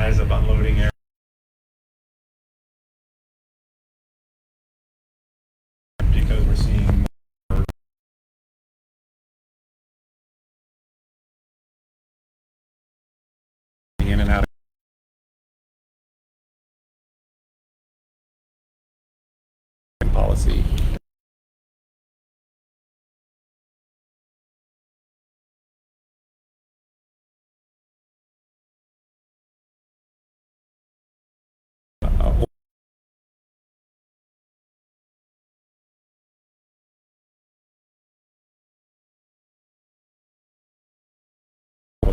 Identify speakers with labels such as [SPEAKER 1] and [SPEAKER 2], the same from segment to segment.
[SPEAKER 1] of unloading area because we're seeing more in and out of policy.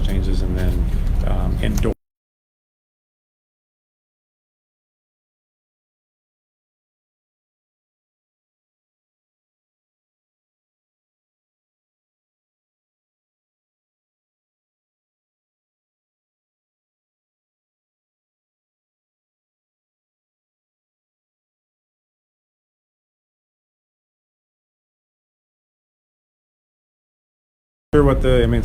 [SPEAKER 1] Changes and then indoor. Sure what the, I mean,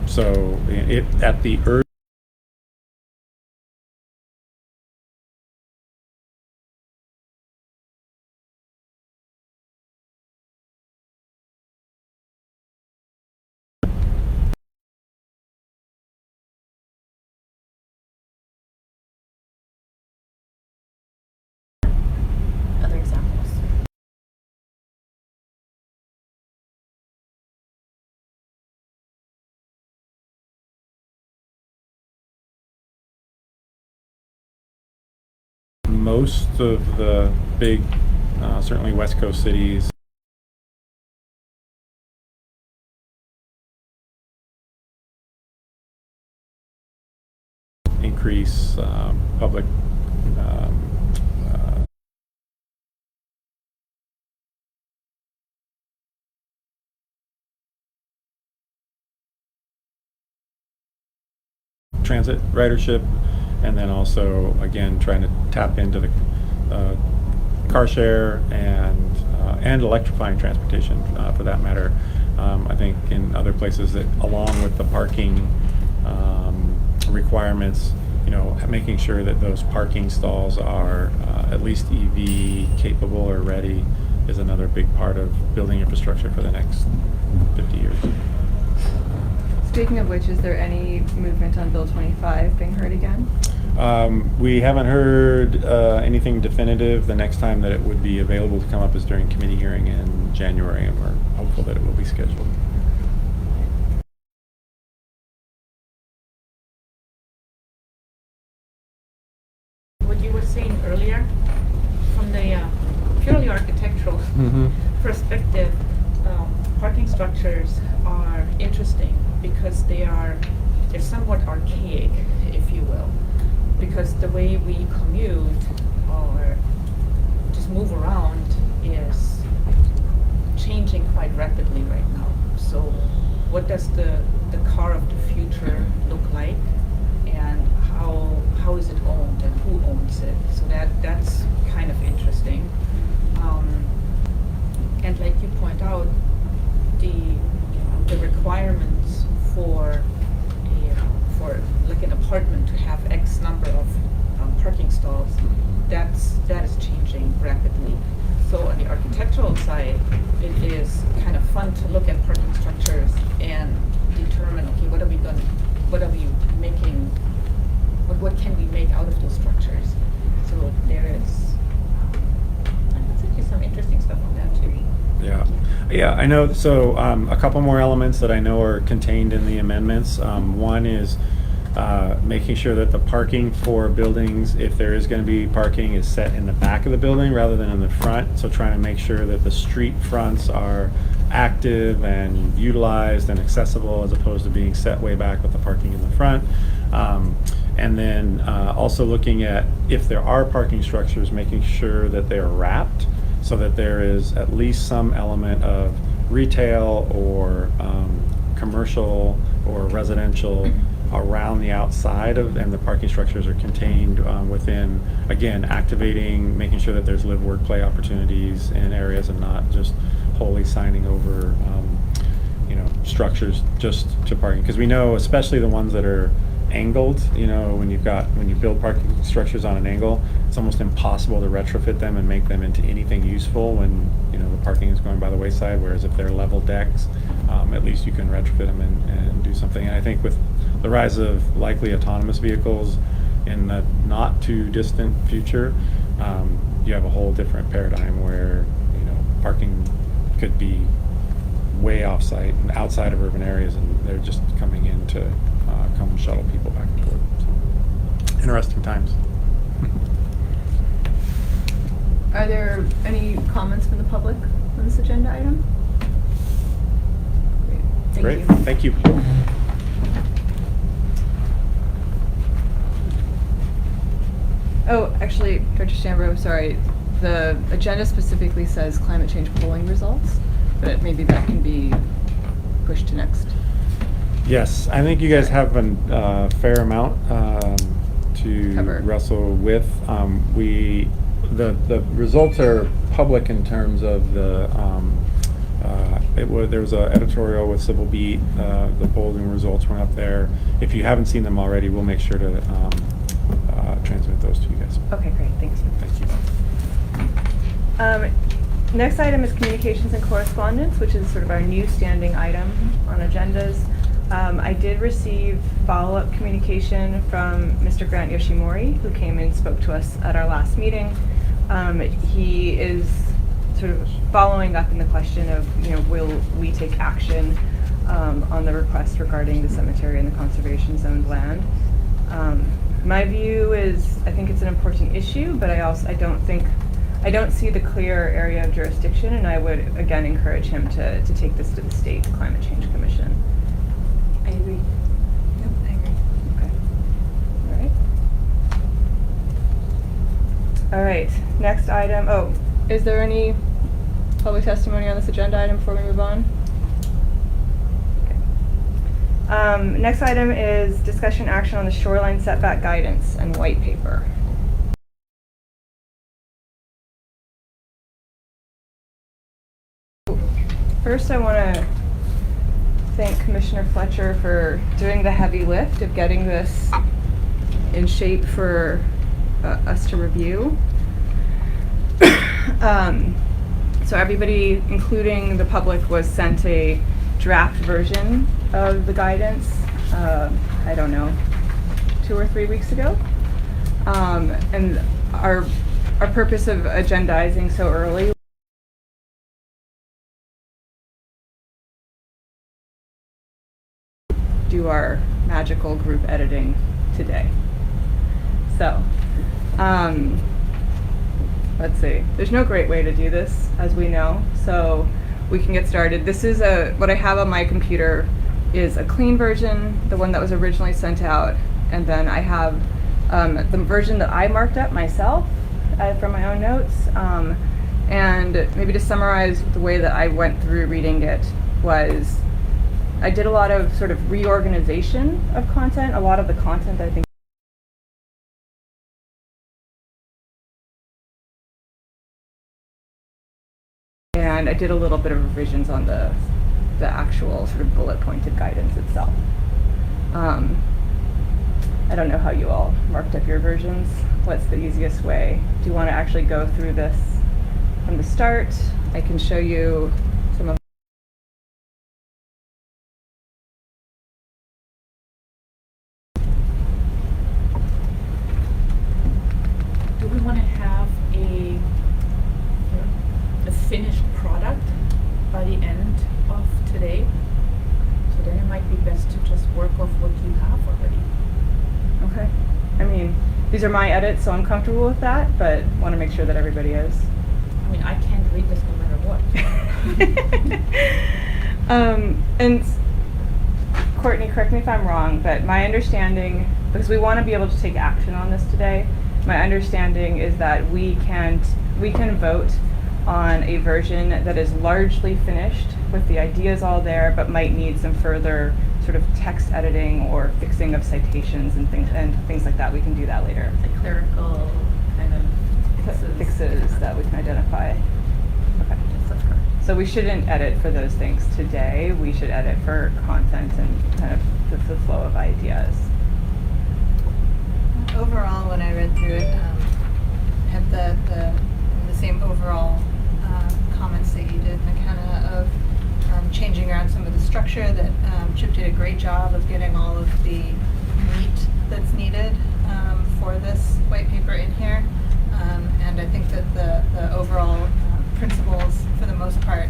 [SPEAKER 1] so it at the urge
[SPEAKER 2] Other examples.
[SPEAKER 1] most of the big, certainly West Coast cities, increase public transit ridership, and then also again trying to tap into the car share and electrifying transportation for that matter. I think in other places that along with the parking requirements, you know, making sure that those parking stalls are at least EV capable or ready is another big part of building infrastructure for the next 50 years.
[SPEAKER 3] Speaking of which, is there any movement on Bill 25 being heard again?
[SPEAKER 1] We haven't heard anything definitive. The next time that it would be available to come up is during committee hearing in January, and we're hopeful that it will be scheduled.
[SPEAKER 4] What you were saying earlier, from the purely architectural perspective, parking structures are interesting because they're somewhat archaic, if you will, because the way we commute or just move around is changing quite rapidly right now. So what does the car of the future look like, and how is it owned and who owns it? So that's kind of interesting. And like you point out, the requirements for like an apartment to have X number of parking stalls, that is changing rapidly. So on the architectural side, it is kind of fun to look at parking structures and determine, okay, what can we make out of those structures? So there is, I think some interesting stuff on that too.
[SPEAKER 1] Yeah, I know. So a couple more elements that I know are contained in the amendments. One is making sure that the parking for buildings, if there is going to be parking, is set in the back of the building rather than in the front. So trying to make sure that the street fronts are active and utilized and accessible as opposed to being set way back with the parking in the front. And then also looking at, if there are parking structures, making sure that they're wrapped so that there is at least some element of retail or commercial or residential around the outside of, and the parking structures are contained within, again, activating, making sure that there's live, work, play opportunities in areas and not just wholly signing over, structures just to parking. Because we know, especially the ones that are angled, when you build parking structures on an angle, it's almost impossible to retrofit them and make them into anything useful when, the parking is going by the wayside, whereas if they're level decks, at least you can retrofit them and do something. And I think with the rise of likely autonomous vehicles in the not too distant future, you have a whole different paradigm where, parking could be way off-site and outside of urban areas, and they're just coming in to come shuttle people back and forth. So, interesting times.
[SPEAKER 3] Are there any comments from the public on this agenda item? Great,
[SPEAKER 1] Thank you.
[SPEAKER 3] Oh, actually, Director Stambro, sorry. The agenda specifically says climate change polling results, but maybe that can be pushed to next.
[SPEAKER 1] Yes, I think you guys have a fair amount to
[SPEAKER 3] Cover.
[SPEAKER 1] wrestle with. The results are public in terms of there was an editorial with Civil Beat. The polling results went up there. If you haven't seen them already, we'll make sure to transmit those to you guys.
[SPEAKER 3] Okay, great, thanks.
[SPEAKER 1] Thank you.
[SPEAKER 3] Next item is communications and correspondence, which is sort of our new standing item on agendas. I did receive follow-up communication from Mr. Grant Yoshimori, who came and spoke to us at our last meeting. He is sort of following up in the question of, will we take action on the request regarding the cemetery and the conservation zoned land. My view is, I think it's an important issue, but I don't see the clear area of jurisdiction, and I would again encourage him to take this to the State Climate Change Commission.
[SPEAKER 2] I agree. Nope, I agree.
[SPEAKER 3] Okay. All right. Next item. Oh, is there any public testimony on this agenda item before we move on? Next item is discussion action on the shoreline setback guidance and white paper. First, I want to thank Commissioner Fletcher for doing the heavy lift of getting this in shape for us to review. So everybody, including the public, was sent a draft version of the guidance, I don't know, 2 or 3 weeks ago. And our purpose of agendizing so early do our magical group editing today. So, let's see. There's no great way to do this, as we know, so we can get started. This is what I have on my computer is a clean version, the one that was originally sent out, and then I have the version that I marked up myself from my own notes. And maybe to summarize the way that I went through reading it was I did a lot of sort of reorganization of content. A lot of the content I think and I did a little bit of revisions on the actual sort of bullet pointed guidance itself. I don't know how you all marked up your versions. What's the easiest way? Do you want to actually go through this from the start? I can show you some of
[SPEAKER 4] Do we want to have a finished product by the end of today? So then it might be best to just work off what you have already.
[SPEAKER 3] Okay. I mean, these are my edits, so I'm comfortable with that, but want to make sure that everybody is.
[SPEAKER 4] I mean, I can't read this no matter what.
[SPEAKER 3] And Courtney, correct me if I'm wrong, but my understanding, because we want to be able to take action on this today, my understanding is that we can vote on a version that is largely finished with the ideas all there, but might need some further sort of text editing or fixing of citations and things like that. We can do that later.
[SPEAKER 4] The clerical kind of
[SPEAKER 3] Fixes that we can identify. Okay. So we shouldn't edit for those things today. We should edit for content and kind of the flow of ideas.
[SPEAKER 2] Overall, when I read through it, have the same overall comments that you did, McKenna, of changing around some of the structure. That Chip did a great job of getting all of the meat that's needed for this white paper in here. And I think that the overall principles, for the most part,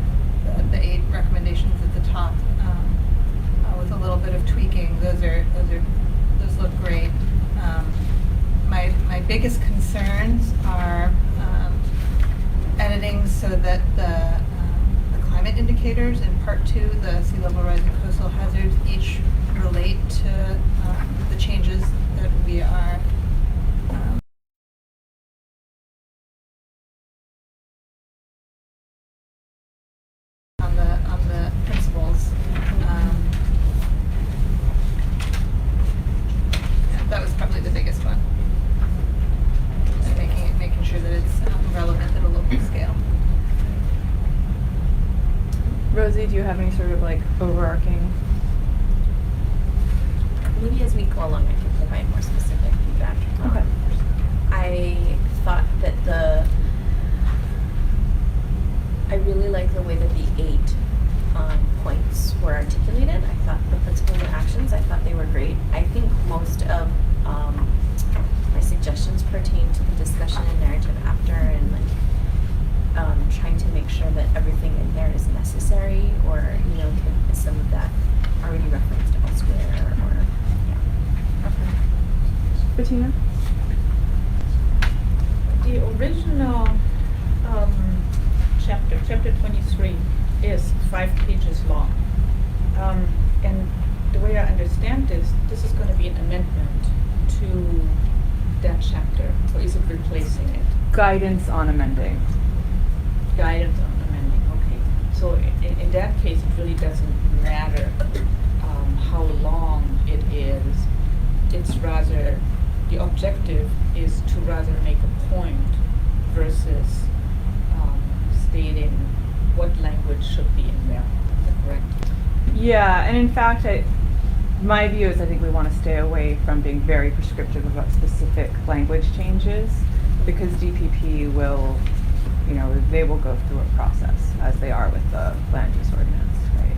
[SPEAKER 2] the 8 recommendations at the top, with a little bit of tweaking, those look great. My biggest concerns are editing so that the climate indicators in Part 2, the sea level rise and coastal hazards, each relate to the changes that we are on the principles. That was probably the biggest one. Just making sure that it's relevant at a local scale.
[SPEAKER 3] Rosie, do you have any sort of like overarching?
[SPEAKER 5] Maybe as we go along, I can provide more specific feedback.
[SPEAKER 3] Okay.
[SPEAKER 5] I thought that I really like the way that the 8 points were articulated. I thought the principles and actions, I thought they were great. I think most of my suggestions pertain to the discussion and narrative after, and like trying to make sure that everything in there is necessary, or is some of that already referenced elsewhere, or yeah.
[SPEAKER 3] Okay. Bettina?
[SPEAKER 4] The original chapter 23, is 5 pages long. And the way I understand this is going to be an amendment to that chapter, or is it replacing it?
[SPEAKER 3] Guidance on amending.
[SPEAKER 4] Guidance on amending, okay. So in that case, it really doesn't matter how long it is. It's rather, the objective is to rather make a point versus stating what language should be in there. Is that correct?
[SPEAKER 3] Yeah, and in fact, my view is I think we want to stay away from being very prescriptive about specific language changes, because DPP will, they will go through a process as they are with the land use ordinance, right?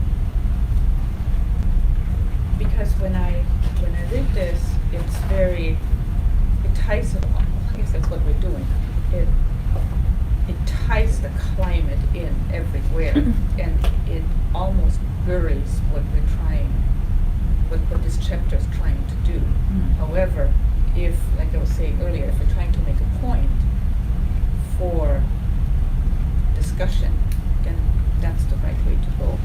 [SPEAKER 4] Because when I read this, it ties it all. I guess that's what we're doing. It ties the climate in everywhere, and it almost buries what this chapter is trying to do. However, if, like I was saying earlier, if we're trying to make a point for discussion, then that's the right way to go.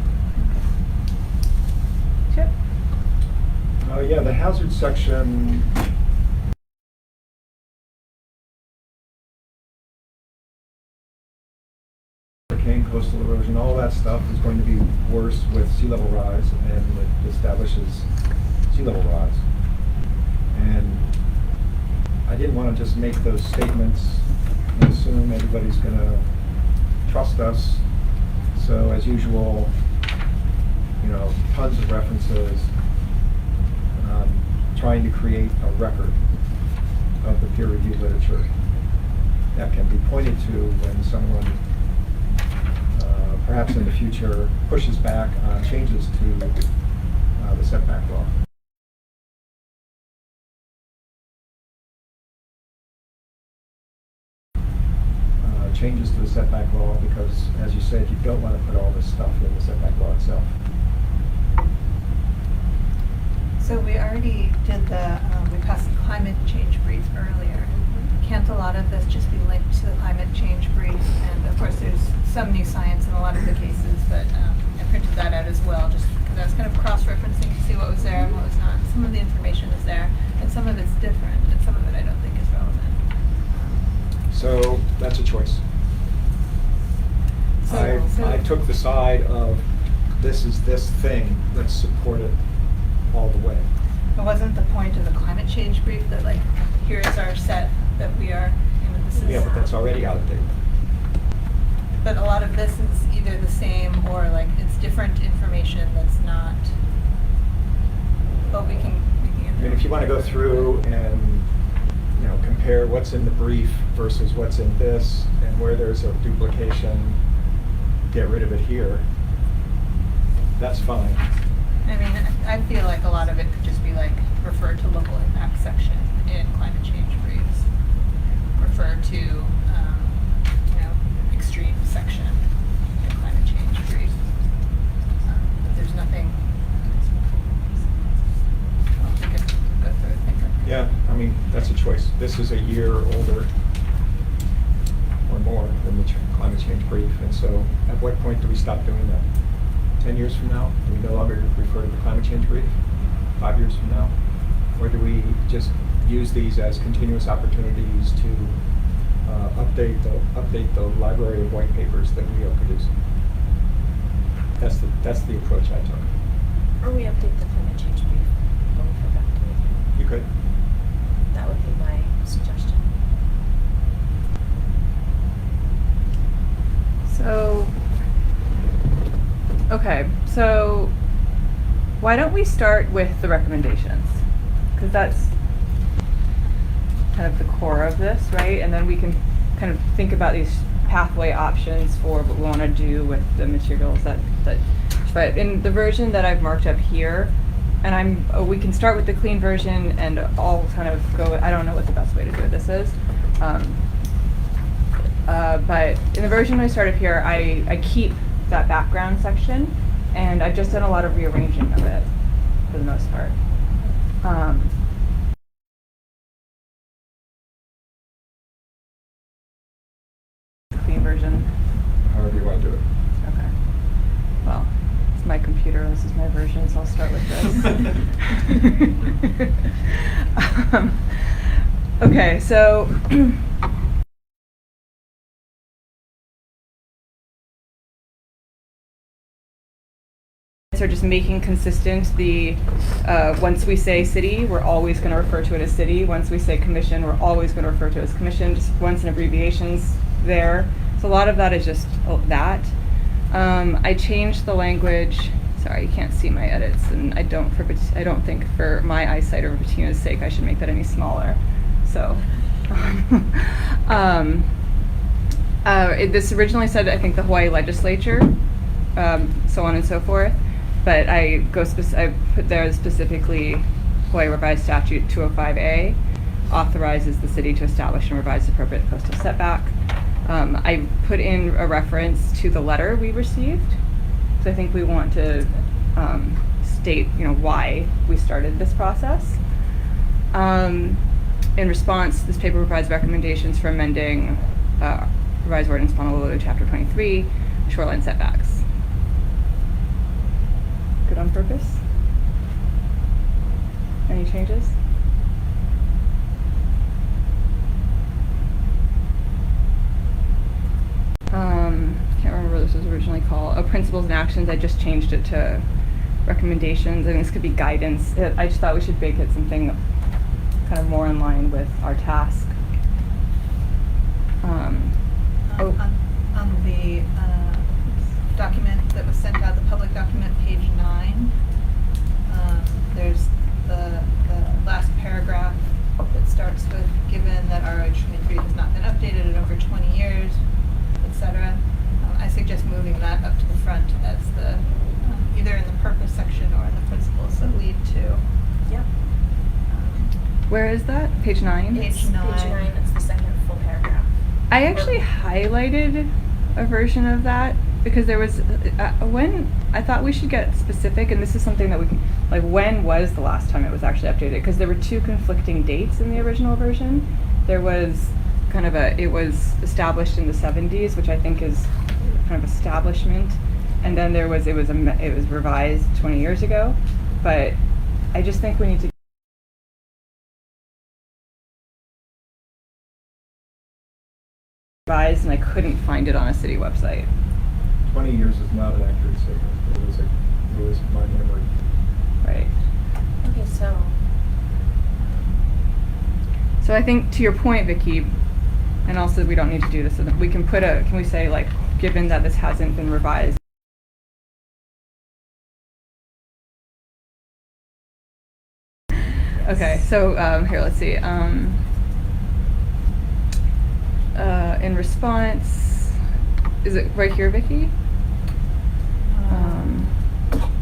[SPEAKER 3] Chip?
[SPEAKER 6] Yeah, the hazard section. Hurricane, coastal erosion, all that stuff is going to be worse with sea level rise, and it establishes sea level rise. And I didn't want to just make those statements and assume everybody's going to trust us. So as usual, tons of references, trying to create a record of the peer-reviewed literature that can be pointed to when someone perhaps in the future pushes back on changes to the setback law. Changes to the setback law, because as you said, you don't want to put all this stuff in the setback law itself.
[SPEAKER 2] So we already did we passed the climate change brief earlier. Can't a lot of this just be linked to the climate change brief? And of course there's some new science in a lot of the cases, but I printed that out as well, just because I was kind of cross-referencing to see what was there and what was not. Some of the information is there, and some of it's different, and some of it I don't think is relevant.
[SPEAKER 6] So that's a choice. took the side of, this is this thing, let's support it all the way.
[SPEAKER 2] It wasn't the point of the climate change brief that like, here is our set that we are, this is.
[SPEAKER 6] Yeah, but that's already out of date.
[SPEAKER 2] But a lot of this is either the same or like it's different information that's not. But we can.
[SPEAKER 6] I mean, if you want to go through and, compare what's in the brief versus what's in this, and where there's a duplication, get rid of it here, that's fine.
[SPEAKER 2] I mean, I feel like a lot of it could just be like, refer to local impact section in climate change briefs. Refer to, extreme section in climate change brief. But there's nothing. I don't think I could go through it.
[SPEAKER 6] Yeah, I mean, that's a choice. This is a year older or more than the climate change brief, and so at what point do we stop doing that? 10 years from now, do we no longer refer to the climate change brief? 5 years from now? Or do we just use these as continuous opportunities to update the library of white papers that we are producing? That's the approach I took.
[SPEAKER 5] Or we update the climate change brief when we go back to it.
[SPEAKER 6] You could.
[SPEAKER 5] That would be my suggestion.
[SPEAKER 3] So, okay, so why don't we start with the recommendations? Because that's kind of the core of this, right? And then we can kind of think about these pathway options for what we want to do with the materials but in the version that I've marked up here, and we can start with the clean version and I'll kind of go, I don't know what the best way to do this is. But in the version I started here, I keep that background section, and I've just done a lot of rearranging of it for the most part. Clean version.
[SPEAKER 6] However you want to do it.
[SPEAKER 3] Okay. Well, it's my computer, and this is my version, so I'll start with this. Okay, so are just making consistent the once we say city, we're always going to refer to it as city. Once we say commission, we're always going to refer to it as commission. Just once in abbreviations there. So a lot of that is just that. I changed the language. Sorry, you can't see my edits, and I don't think for my eyesight or Bettina's sake I should make that any smaller. So. This originally said, I think, the Hawaii legislature, so on and so forth, but I put there specifically Hawaii Revised Statute 205A authorizes the city to establish and revise appropriate coastal setback. I put in a reference to the letter we received, so I think we want to state, why we started this process. In response, this paper provides recommendations for amending revised ordinance Honolulu Chapter 23, shoreline setbacks. Good on purpose? Any changes? Can't remember what this was originally called. Principles and actions. I just changed it to recommendations, and this could be guidance. I just thought we should make it something kind of more in line with our task.
[SPEAKER 2] On the document that was sent out, the public document, page 9, there's the last paragraph that starts with, given that ROH 23 has not been updated in over 20 years, etc. I suggest moving that up to the front as the either in the purpose section or in the principles that lead to.
[SPEAKER 5] Yep.
[SPEAKER 3] Where is that? Page 9?
[SPEAKER 2] Page
[SPEAKER 5] It's
[SPEAKER 2] 9.
[SPEAKER 5] Page 9, it's the second full paragraph.
[SPEAKER 3] I actually highlighted a version of that because there was when I thought we should get specific, and this is something that we can, like, when was the last time it was actually updated? Because there were two conflicting dates in the original version. There was kind of it was established in the 70s, which I think is kind of establishment, and then it was revised 20 years ago. But I just think we need to revised, and I couldn't find it on a city website.
[SPEAKER 6] 20 years is not an accurate statement. It was my memory.
[SPEAKER 3] Right.
[SPEAKER 5] Okay, so,
[SPEAKER 3] So I think to your point, Vicky, and also we don't need to do this, so that we can can we say like, given that this hasn't been revised, okay, so here, let's see. In response, is it right here, Vicky?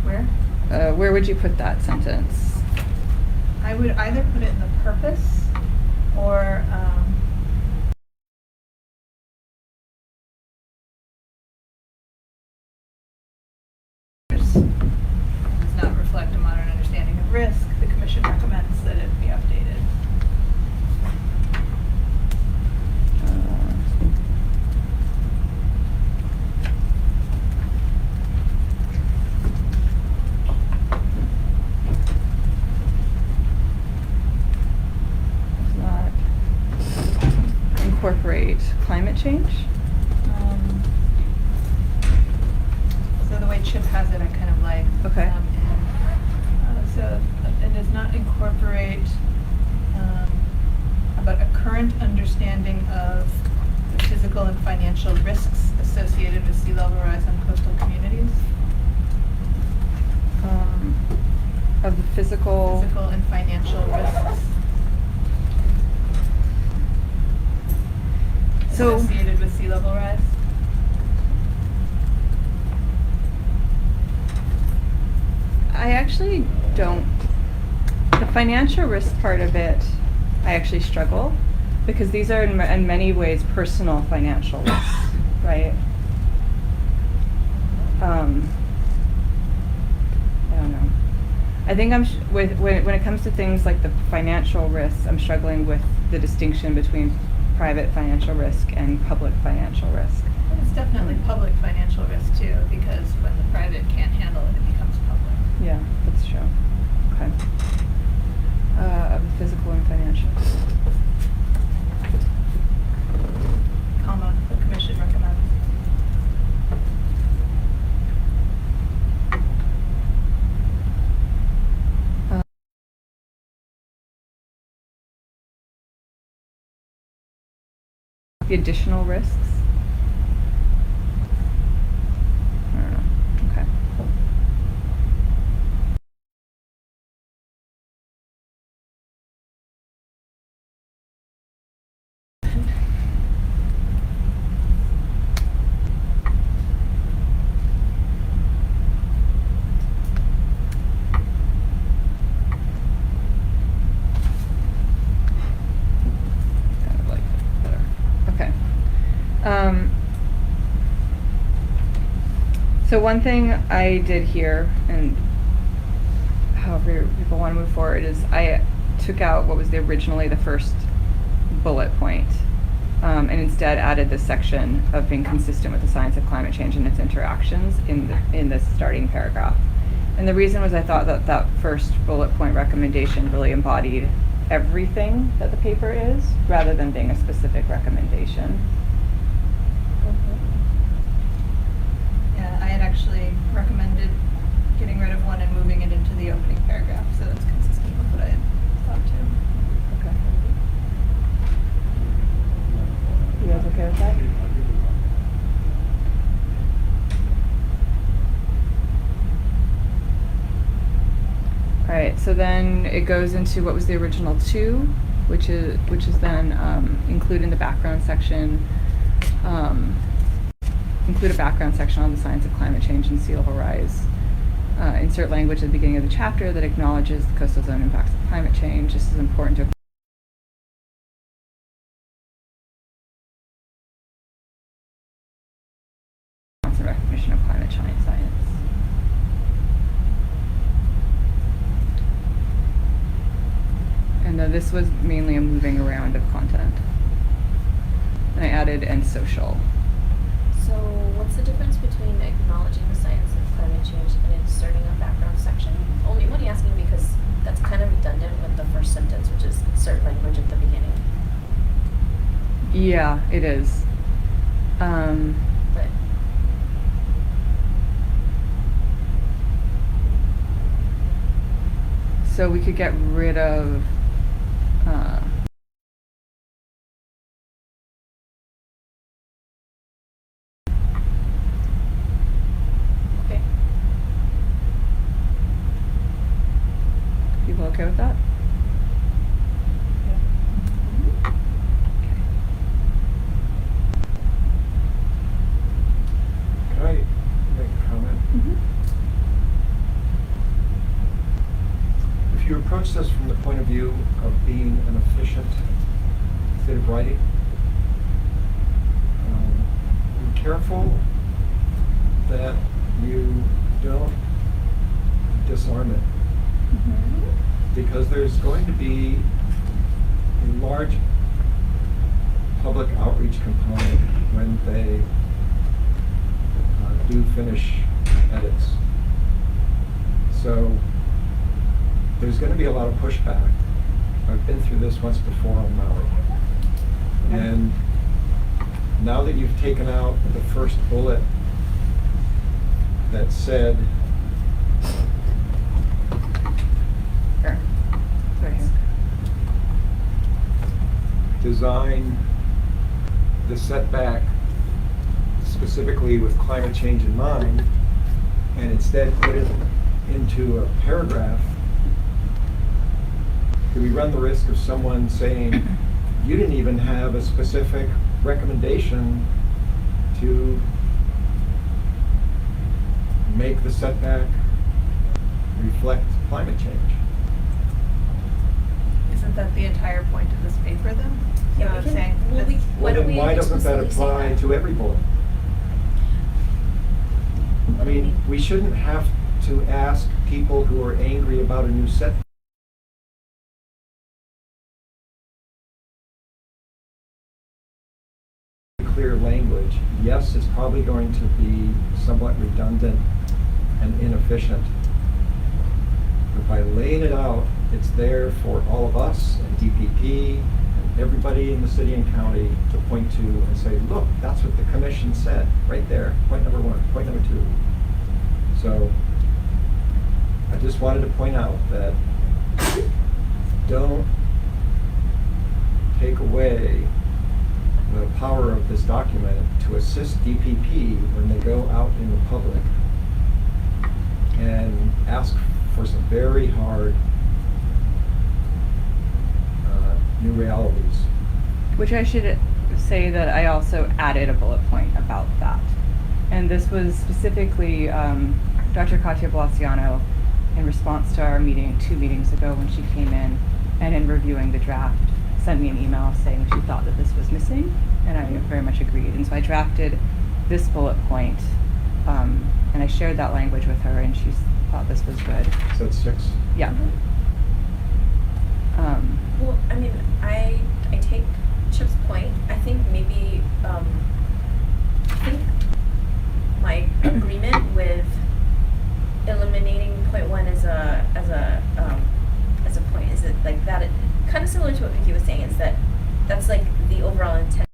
[SPEAKER 2] Where?
[SPEAKER 3] Where would you put that sentence?
[SPEAKER 2] I would either put it in the purpose or, does not reflect a modern understanding of risk. The commission recommends that it be updated.
[SPEAKER 3] Does not incorporate climate change?
[SPEAKER 2] So the way Chip has it, I kind of like.
[SPEAKER 3] Okay.
[SPEAKER 2] And does not incorporate about a current understanding of the physical and financial risks associated with sea level rise on coastal communities.
[SPEAKER 3] Of the physical.
[SPEAKER 2] Physical and financial risks
[SPEAKER 3] So-
[SPEAKER 2] associated with sea level rise.
[SPEAKER 3] I actually don't. The financial risk part of it, I actually struggle because these are in many ways personal financial risks, right? I don't know. I think when it comes to things like the financial risks, I'm struggling with the distinction between private financial risk and public financial risk.
[SPEAKER 2] But it's definitely public financial risk too, because when the private can't handle it, it becomes public.
[SPEAKER 3] Yeah, that's true. Okay. Of the physical and financial.
[SPEAKER 2] Comma, the commission recommends.
[SPEAKER 3] The additional risks? I don't know. Okay. Kind of like that better. Okay. So one thing I did here, and however people want to move forward, is I took out what was originally the first bullet point, and instead added this section of being consistent with the science of climate change and its interactions in the starting paragraph. And the reason was I thought that that first bullet point recommendation really embodied everything that the paper is, rather than being a specific recommendation.
[SPEAKER 2] Yeah, I had actually recommended getting rid of one and moving it into the opening paragraph, so that's consistent with what I had thought too.
[SPEAKER 3] Okay. You guys okay with that? All right, so then it goes into what was the original 2, which is then include in the background section, include a background section on the science of climate change and sea level rise. Insert language at the beginning of the chapter that acknowledges the coastal zone impacts of climate change. This is important to and recognition of climate change science. And this was mainly a moving around of content. And I added and social.
[SPEAKER 5] so what's the difference between acknowledging the science of climate change and inserting a background section? Only asking because that's kind of redundant with the first sentence, which is insert language at the beginning.
[SPEAKER 3] Yeah, it is.
[SPEAKER 5] But
[SPEAKER 3] So we could get rid of,
[SPEAKER 4] Okay.
[SPEAKER 3] people okay with that?
[SPEAKER 6] Can I make a comment? If you approach this from the point of view of being an efficient bit of writing, be careful that you don't disarm it. Because there's going to be a large public outreach component when they do finish edits. So there's going to be a lot of pushback. I've been through this once before on Maui. And now that you've taken out the first bullet that said,
[SPEAKER 3] Sure. Right here.
[SPEAKER 6] design the setback specifically with climate change in mind, and instead put it into a paragraph, do we run the risk of someone saying, you didn't even have a specific recommendation to make the setback reflect climate change?
[SPEAKER 2] Isn't that the entire point of this paper then?
[SPEAKER 5] Yeah,
[SPEAKER 2] So
[SPEAKER 5] we can-
[SPEAKER 2] saying
[SPEAKER 5] well,
[SPEAKER 2] this-
[SPEAKER 5] Why don't
[SPEAKER 6] then
[SPEAKER 5] we
[SPEAKER 6] why doesn't that
[SPEAKER 5] explicitly say
[SPEAKER 6] apply
[SPEAKER 5] that?
[SPEAKER 6] to every bullet? I mean, we shouldn't have to ask people who are angry about a new setback clear language. Yes, it's probably going to be somewhat redundant and inefficient. But by laying it out, it's there for all of us and DPP and everybody in the city and county to point to and say, look, that's what the commission said, right there, point number one, point number two. So I just wanted to point out that don't take away the power of this document to assist DPP when they go out in the public and ask for some very hard new realities.
[SPEAKER 3] Which I should say that I also added a bullet point about that. And this was specifically Dr. Katia Balaciano in response to our meeting 2 meetings ago when she came in and in reviewing the draft sent me an email saying she thought that this was missing, and I very much agreed. And so I drafted this bullet point, and I shared that language with her, and she thought this was good.
[SPEAKER 6] Is that 6?
[SPEAKER 3] Yeah.
[SPEAKER 5] Well, I mean, I take Chip's point. I think maybe, I think my agreement with eliminating point one as a point is that like that, kind of similar to what Vicky was saying, is that that's like the overall intent.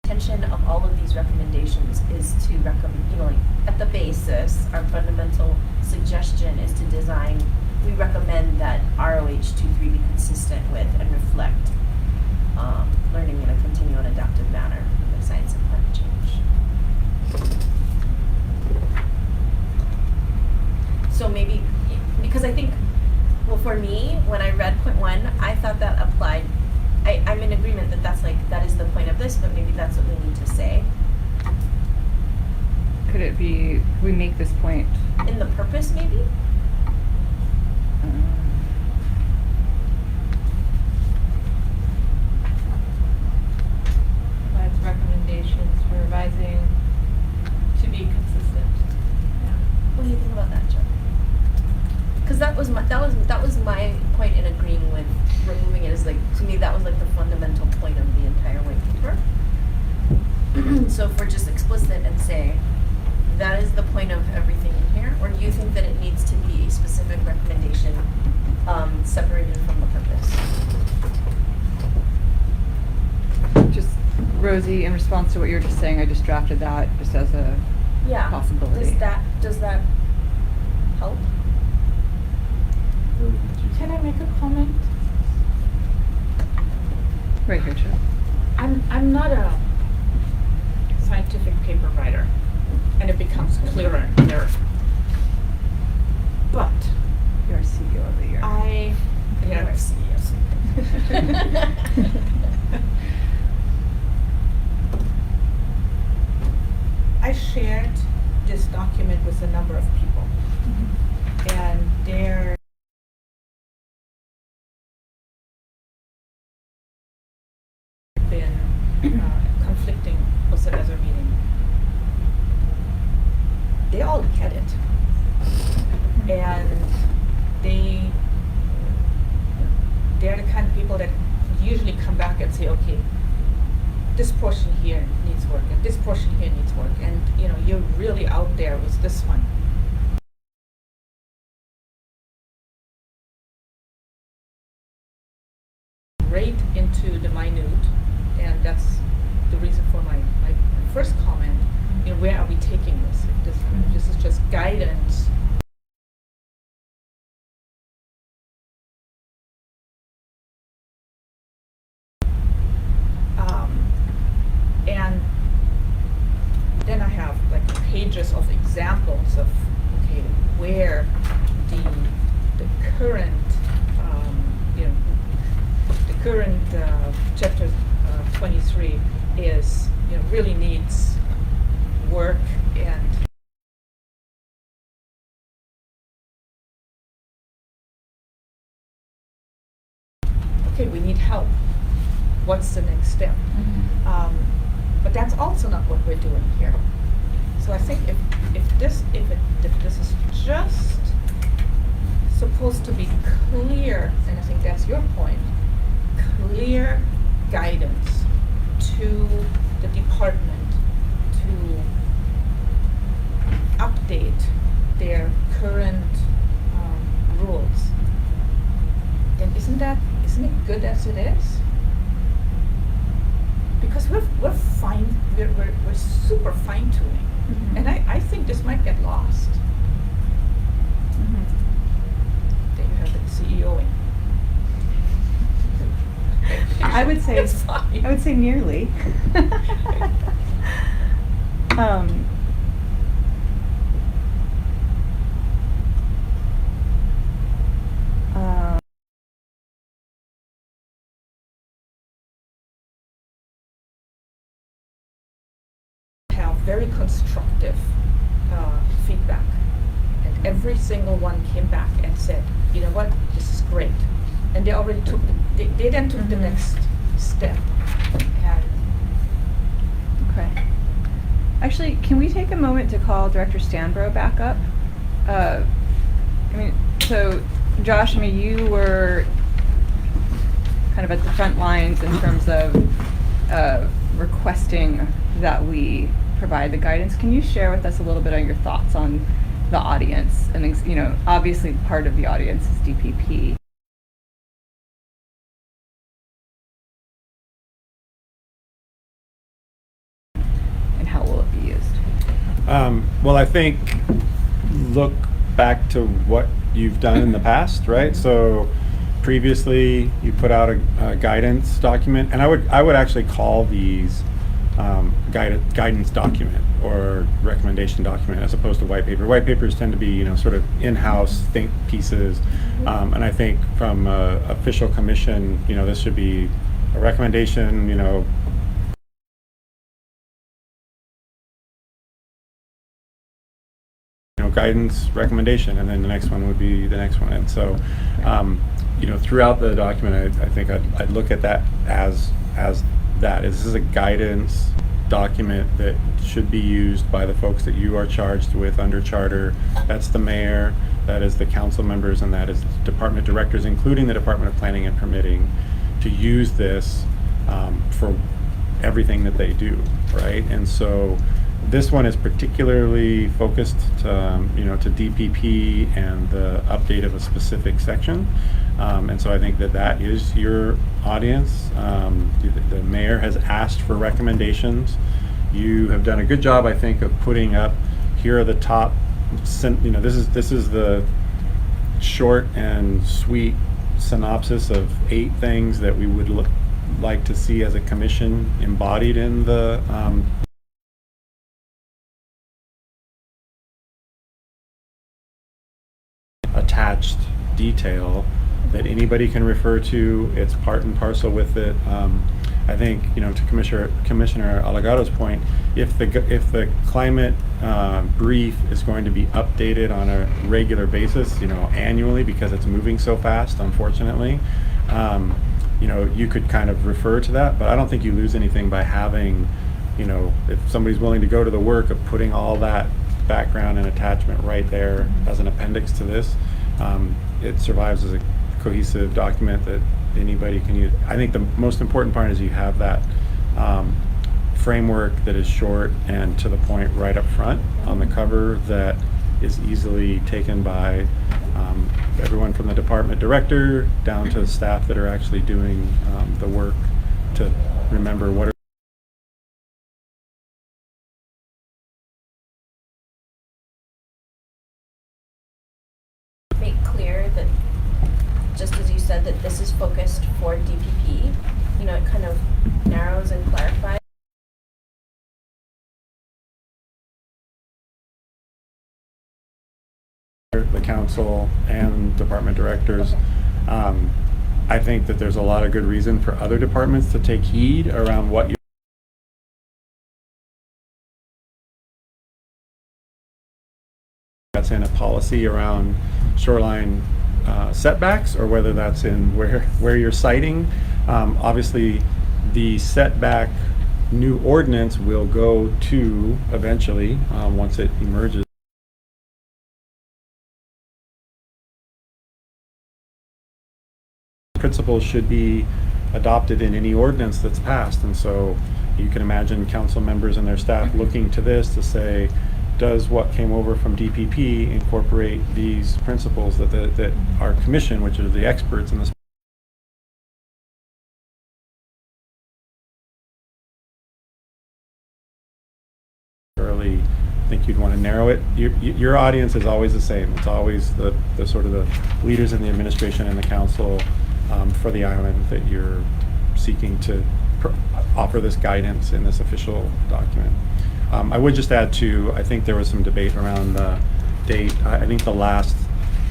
[SPEAKER 5] Intention of all of these recommendations is to recommend, you know, like at the basis, our fundamental suggestion is to design, we recommend that ROH 2.3 be consistent with and reflect learning in a continual and adaptive manner in the science of climate change. So maybe, because I think, well, for me, when I read point one, I thought that applied. I'm in agreement that that's like, that is the point of this, but maybe that's what we need to say.
[SPEAKER 3] Could it be, could we make this point?
[SPEAKER 5] In the purpose, maybe?
[SPEAKER 2] Provides recommendations for revising to be consistent.
[SPEAKER 5] What do you think about that, Joe? Because that was my point in agreeing with removing it. Is like, to me, that was like the fundamental point of the entire white paper. So if we're just explicit and say that is the point of everything in here, or do you think that it needs to be a specific recommendation separated from the purpose?
[SPEAKER 3] Just Rosie, in response to what you were just saying, I just drafted that just as a
[SPEAKER 5] Yeah.
[SPEAKER 3] possibility.
[SPEAKER 5] Does that help?
[SPEAKER 4] Can I make a comment?
[SPEAKER 3] Right here, too.
[SPEAKER 4] I'm not a scientific paper writer, and it becomes clearer and clearer. But
[SPEAKER 3] You're our CEO of the year.
[SPEAKER 4] yes. I shared this document with a number of people, and they're been conflicting with it as a meeting. They all get it, and they're the kind of people that usually come back and say, okay, this portion here needs work, and this portion here needs work, and you're really out there with this one. Right into the minute, and that's the reason for my first comment. Where are we taking this? If this is just guidance. And then I have like pages of examples of where the current chapter 23 is really needs work, and okay, we need help. What's the next step? But that's also not what we're doing here. So I think if this is just supposed to be clear, and I think that's your point, clear guidance to the department to update their current rules, then isn't it good as it is? Because we're fine, we're super fine tuning, and I think this might get lost. Then you have the CEO.
[SPEAKER 3] I would say
[SPEAKER 4] It's fine.
[SPEAKER 3] I would say nearly.
[SPEAKER 4] Have very constructive feedback, and every single one came back and said, you know what, this is great, and they already took they then took the next step. And
[SPEAKER 3] Okay. Actually, can we take a moment to call Director Stanbro back up? So Josh, you were kind of at the front lines in terms of requesting that we provide the guidance. Can you share with us a little bit on your thoughts on the audience? And obviously part of the audience is DPP. And how will it be used?
[SPEAKER 1] Well, I think look back to what you've done in the past, right? So previously you put out a guidance document, and I would actually call these guidance document or recommendation document as opposed to white paper. White papers tend to be sort of in-house think pieces, and I think from official commission, this should be a recommendation, guidance, recommendation, and then the next one would be the next one. And so, throughout the document, I think I'd look at that as that. This is a guidance document that should be used by the folks that you are charged with under charter. That's the mayor, that is the council members, and that is the department directors, including the Department of Planning and Permitting, to use this for everything that they do, right? And so This one is particularly focused to, to DPP and the update of a specific section. And so I think that that is your audience. The mayor has asked for recommendations. You have done a good job, I think, of putting up, here are the top, this is the short and sweet synopsis of 8 things that we would like to see as a commission embodied in the attached detail that anybody can refer to. It's part and parcel with it. I think, to Commissioner Alagado's point, if the climate brief is going to be updated on a regular basis, annually, because it's moving so fast, unfortunately, you could kind of refer to that. But I don't think you lose anything by having, if somebody's willing to go to the work of putting all that background and attachment right there as an appendix to this, it survives as a cohesive document that anybody can use. I think the most important part is you have that framework that is short and to the point right up front on the cover, that is easily taken by everyone from the department director down to the staff that are actually doing the work, to remember what are
[SPEAKER 5] Make clear that, just as you said, that this is focused for DPP. It kind of narrows and clarifies.
[SPEAKER 1] the council and department directors. I think that there's a lot of good reason for other departments to take heed around what you that's in a policy around shoreline setbacks, or whether that's in where you're citing. Obviously, the setback new ordinance will go to eventually, once it emerges. Principles should be adopted in any ordinance that's passed, and so you can imagine council members and their staff looking to this to say, does what came over from DPP incorporate these principles that our commission, which are the experts in this, early, I think you'd want to narrow it. Your audience is always the same. It's always the sort of the leaders in the administration and the council for the island that you're seeking to offer this guidance in this official document. I would just add too, I think there was some debate around the date. I think the last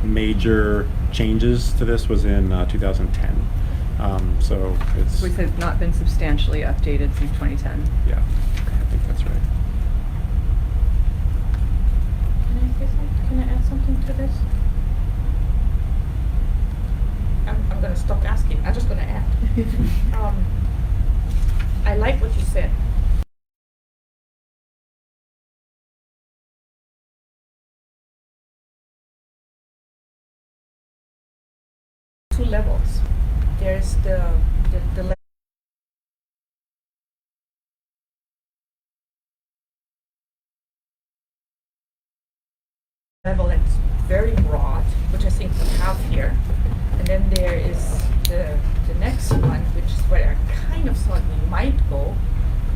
[SPEAKER 1] major changes to this was in 2010. So it's...
[SPEAKER 3] Which has not been substantially updated since 2010.
[SPEAKER 1] Yeah, I think that's right.
[SPEAKER 4] Can I add something to this? I'm going to stop asking. I'm just going to add. I like what you said. Two levels. There's the level that's very broad, which I think we have here. And then there is the next one, which is where I kind of thought we might go,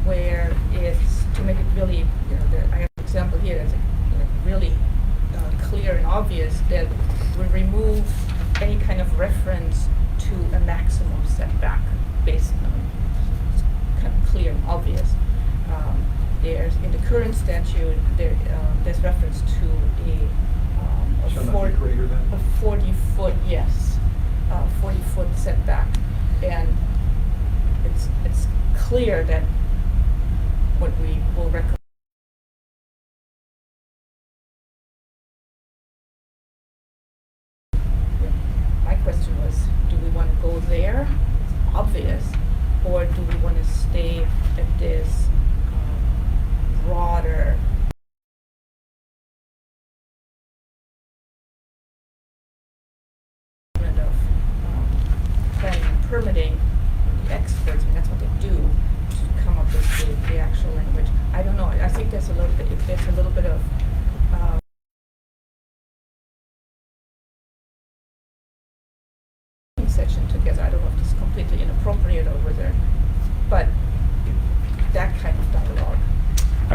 [SPEAKER 4] where it's to make it really, I have an example here that's really clear and obvious, that we remove any kind of reference to a maximum setback, based on it's kind of clear and obvious. There's in the current statute there's reference to
[SPEAKER 6] Shall not be greater than?
[SPEAKER 4] a 40-foot, yes, 40-foot setback, and it's clear that what we will recommend. My question was, do we want to go there? It's obvious, or do we want to stay at this broader? Planning and permitting, the experts, and that's what they do, to come up with the actual language. I don't know, I think there's a little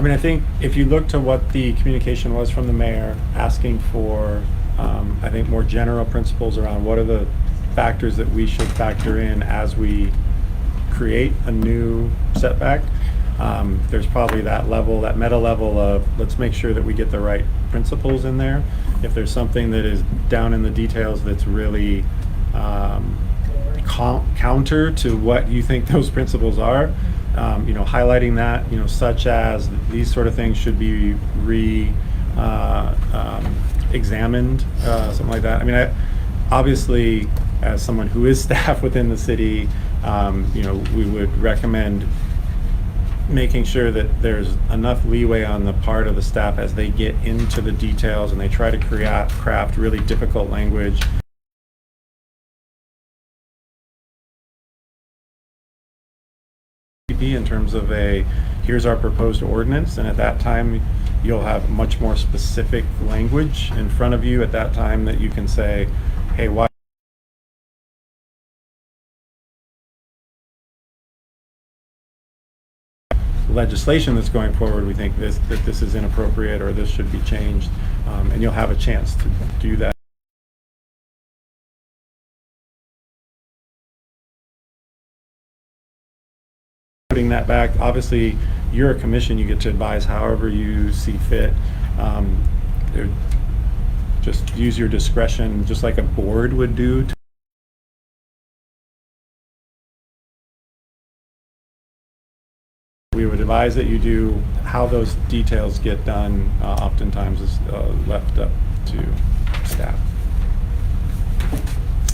[SPEAKER 1] mean, I think if you look to what the communication was from the mayor, asking for, I think, more general principles around what are the factors that we should factor in as we create a new setback. There's probably that level, that meta level of, let's make sure that we get the right principles in there. If there's something that is down in the details that's really counter to what you think those principles are, highlighting that, such as these sort of things should be examined, something like that. I mean, obviously, as someone who is staff within the city, we would recommend making sure that there's enough leeway on the part of the staff as they get into the details and they try to craft really difficult language. In terms of here's our proposed ordinance, and at that time you'll have much more specific language in front of you at that time that you can say, hey, why legislation that's going forward, we think that this is inappropriate or this should be changed, and you'll have a chance to do that. Putting that back, obviously, you're a commission, you get to advise however you see fit. Just use your discretion, just like a board would do. We would advise that you do. How those details get done oftentimes is left up to staff.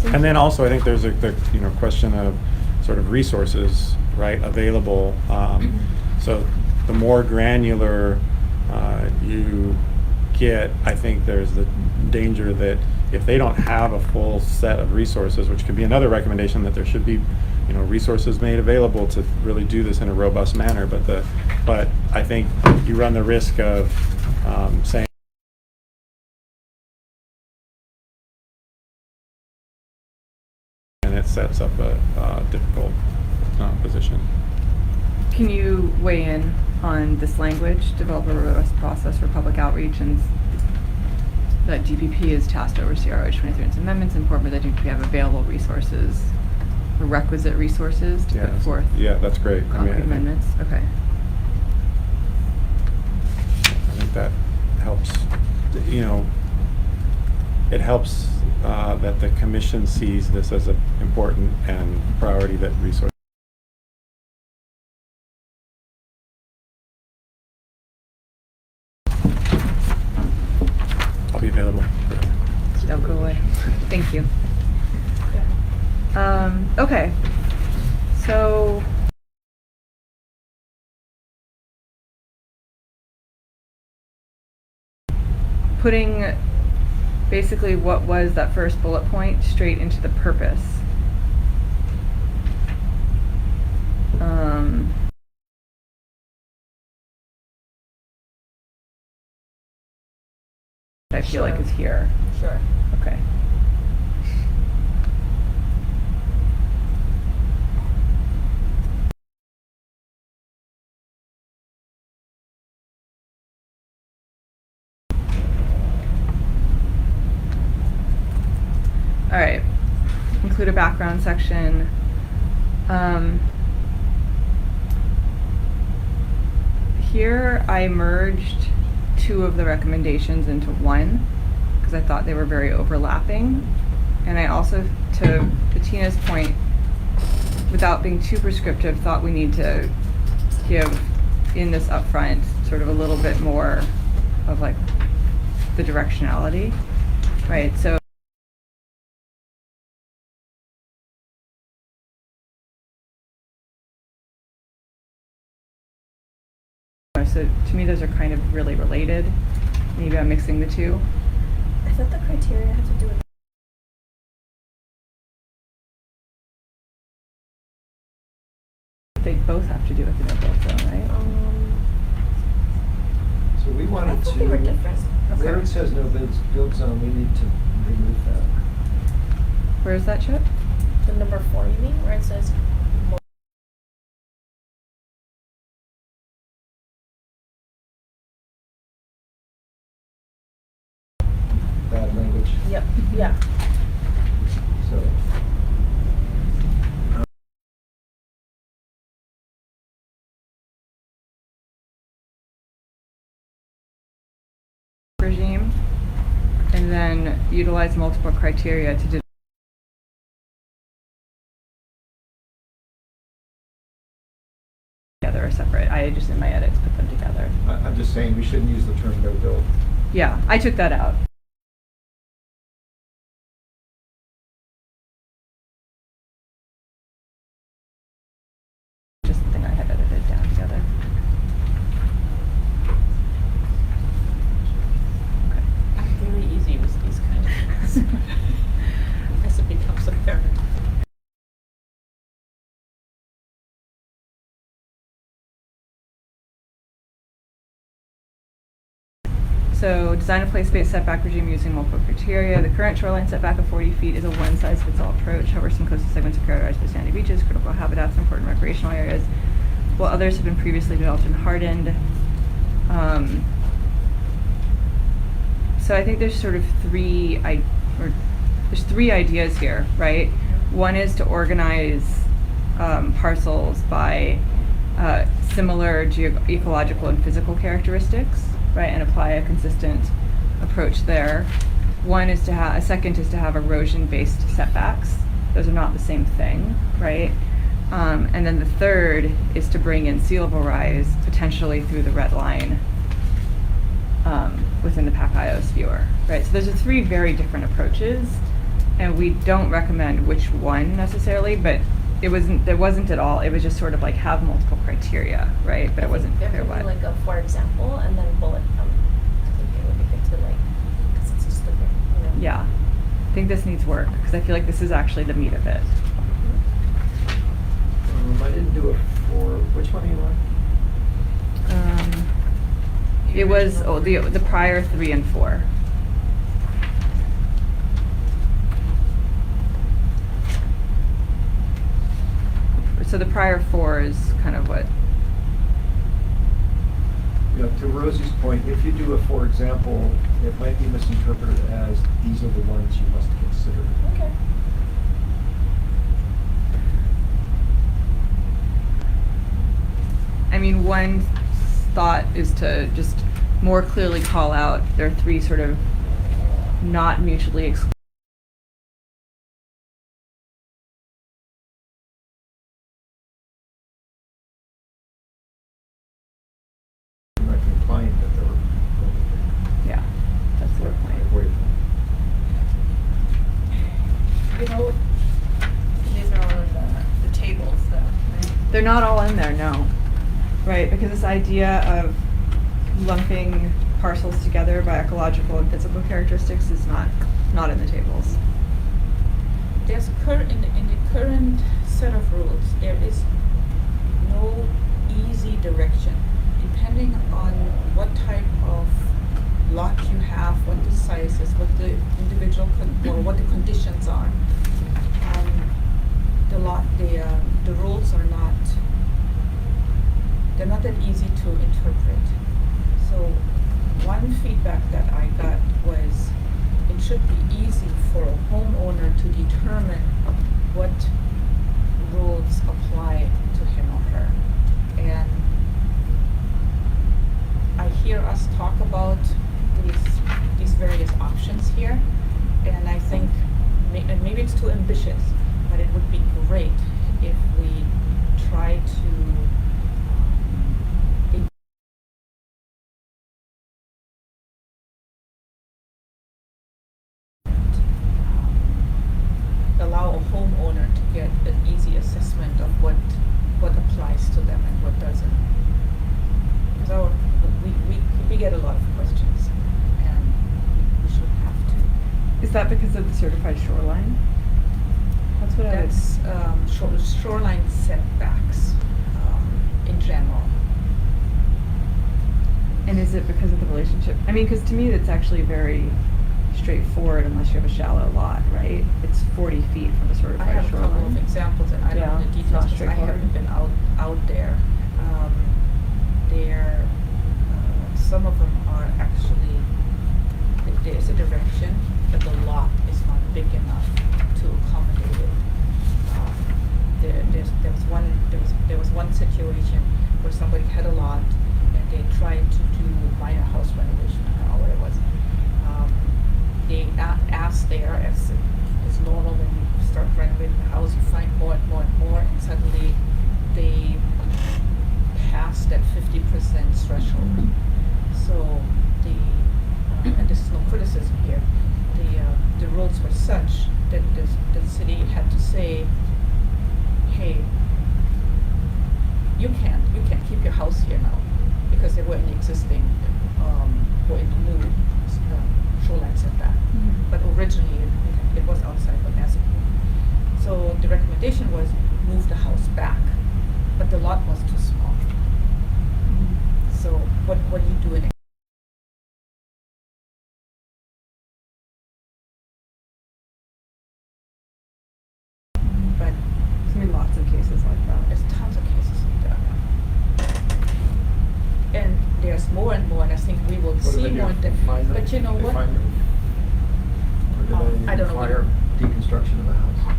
[SPEAKER 1] And then also, I think there's the question of sort of resources, right, available. So the more granular you get, I think there's the danger that if they don't have a full set of resources, which could be another recommendation, that there should be resources made available to really do this in a robust manner. But I think you run the risk of saying, and it sets up a difficult position.
[SPEAKER 3] Can you weigh in on this language, develop a robust process for public outreach, and that DPP is tasked to oversee ROH 23's amendments, and that DPP have available resources, or requisite resources to put forth?
[SPEAKER 1] Yeah, that's great.
[SPEAKER 3] Concrete amendments. Okay.
[SPEAKER 1] I think that helps. It helps that the commission sees this as an important and priority that resource. I'll be available.
[SPEAKER 3] Don't go away. Thank you. Okay. So putting basically what was that first bullet point straight into the purpose. I feel like is here.
[SPEAKER 5] Sure.
[SPEAKER 3] Okay. All right. Include a background section. Here I merged two of the recommendations into one because I thought they were very overlapping. And I also, to Bettina's point, without being too prescriptive, thought we need to give in this upfront sort of a little bit more of like the directionality, right? So to me, those are kind of really related. Maybe I'm mixing the two.
[SPEAKER 5] I thought the criteria had to do with.
[SPEAKER 3] They both have to do with the no-build zone, right?
[SPEAKER 6] So we
[SPEAKER 5] I
[SPEAKER 6] wanted
[SPEAKER 5] thought
[SPEAKER 6] to,
[SPEAKER 5] they were different.
[SPEAKER 6] where it says no build zone, we need to remove that.
[SPEAKER 3] Where is that, Chip?
[SPEAKER 5] The number 4, you mean, where it says Yep, yeah.
[SPEAKER 6] So.
[SPEAKER 3] Regime, and then utilize multiple criteria to together or separate. I just in my edits put them together.
[SPEAKER 6] I'm just saying, we shouldn't use the term no build.
[SPEAKER 3] Yeah, I took that out. Just the thing I had edited down together.
[SPEAKER 4] I'm very easy with these kind of things. As it becomes apparent.
[SPEAKER 3] So design a play-space setback regime using multiple criteria. The current shoreline setback of 40 feet is a one-size-fits-all approach. However, some coastal segments are characterized by sandy beaches, critical habitats, and important recreational areas, while others have been previously developed and hardened. So I think there's sort of there's three ideas here, right? One is to organize parcels by similar ecological and physical characteristics, right, and apply a consistent approach there. One is a second is to have erosion-based setbacks. Those are not the same thing, right? And then the third is to bring in sea level rise, potentially through the red line within the PAC iosphere, right? So those are three very different approaches, and we don't recommend which one necessarily, but there wasn't at all. It was just sort of like have multiple criteria, right? But it wasn't
[SPEAKER 5] There
[SPEAKER 3] clear
[SPEAKER 5] could be
[SPEAKER 3] what.
[SPEAKER 5] like a for example and then bullet. I think it would be good to like, because it's just like, you know.
[SPEAKER 3] Yeah, I think this needs work because I feel like this is actually the meat of it.
[SPEAKER 6] I didn't do it for, which one are you on?
[SPEAKER 3] It was the prior 3 and 4. So the prior 4 is kind of what.
[SPEAKER 6] You know, to Rosie's point, if you do a for example, it might be misinterpreted as these are the ones you must consider.
[SPEAKER 5] Okay.
[SPEAKER 3] I mean, one thought is to just more clearly call out there are 3 sort of not mutually exclusive.
[SPEAKER 6] You might be implying that they're.
[SPEAKER 3] Yeah, that's the point.
[SPEAKER 6] Avoid it.
[SPEAKER 4] You know,
[SPEAKER 2] These are all in the tables, though, right?
[SPEAKER 3] They're not all in there, no. Right, because this idea of lumping parcels together by ecological and physical characteristics is not in the tables.
[SPEAKER 4] there's in the current set of rules, there is no easy direction. Depending on what type of lot you have, what the size is, what the individual or what the conditions are. The rules are they're not that easy to interpret. So one feedback that I got was it should be easy for a homeowner to determine what rules apply to him or her. And I hear us talk about these various options here, and I think and maybe it's too ambitious, but it would be great if we try to allow a homeowner to get an easy assessment of what applies to them and what doesn't. Because we get a lot of questions, and we shouldn't have to.
[SPEAKER 3] Is that because of the certified shoreline? That's what
[SPEAKER 4] That's shoreline setbacks in general.
[SPEAKER 3] And is it because of the relationship? I mean, because to me that's actually very straightforward unless you have a shallow lot, right? It's 40 feet from the
[SPEAKER 4] I
[SPEAKER 3] certified
[SPEAKER 4] have a couple of
[SPEAKER 3] shoreline.
[SPEAKER 4] examples, and I don't know
[SPEAKER 3] Yeah,
[SPEAKER 4] the
[SPEAKER 3] it's not
[SPEAKER 4] details because I
[SPEAKER 3] straightforward.
[SPEAKER 4] haven't been out there. Some of them are actually there's a direction, but the lot one situation where somebody had a lot and they tried to do minor house renovation, I don't know what it was. They asked there, as is normal when you start renovating a house, you find more and more and more, and suddenly they passed that 50% threshold. So and this is no criticism here, the rules were such that the city had to say, hey, you can't keep your house here now, because they were in the existing, or in the new shoreline setback. But originally it was outside the massive. So the recommendation was move the house back, but the lot was too small. So what do you do in But
[SPEAKER 3] There's gonna be lots of cases like that.
[SPEAKER 4] there's tons of cases like that. And there's more and more, and I think we will
[SPEAKER 6] What do
[SPEAKER 4] see
[SPEAKER 6] they do?
[SPEAKER 4] more.
[SPEAKER 6] Fine them?
[SPEAKER 4] But you know
[SPEAKER 6] They
[SPEAKER 4] what?
[SPEAKER 6] fine them? Or do they
[SPEAKER 4] I don't know.
[SPEAKER 6] require deconstruction of the house?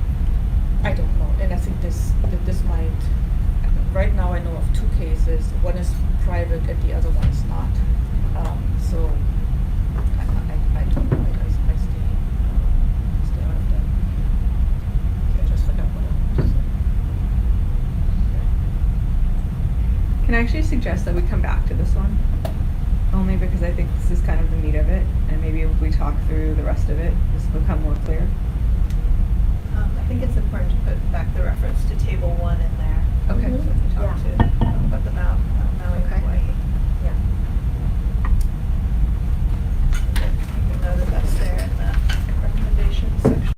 [SPEAKER 4] I don't know, and I think this might. Right now, I know of two cases. One is private, and the other one is not. So I don't know. I stay out of that. Okay, I just forgot what I wanted to say.
[SPEAKER 3] Can I actually suggest that we come back to this one? Only because I think this is kind of the meat of it, and maybe if we talk through the rest of it, this will become more clear.
[SPEAKER 2] I think it's important to put back the reference to table 1 in there.
[SPEAKER 3] Okay.
[SPEAKER 2] So we talked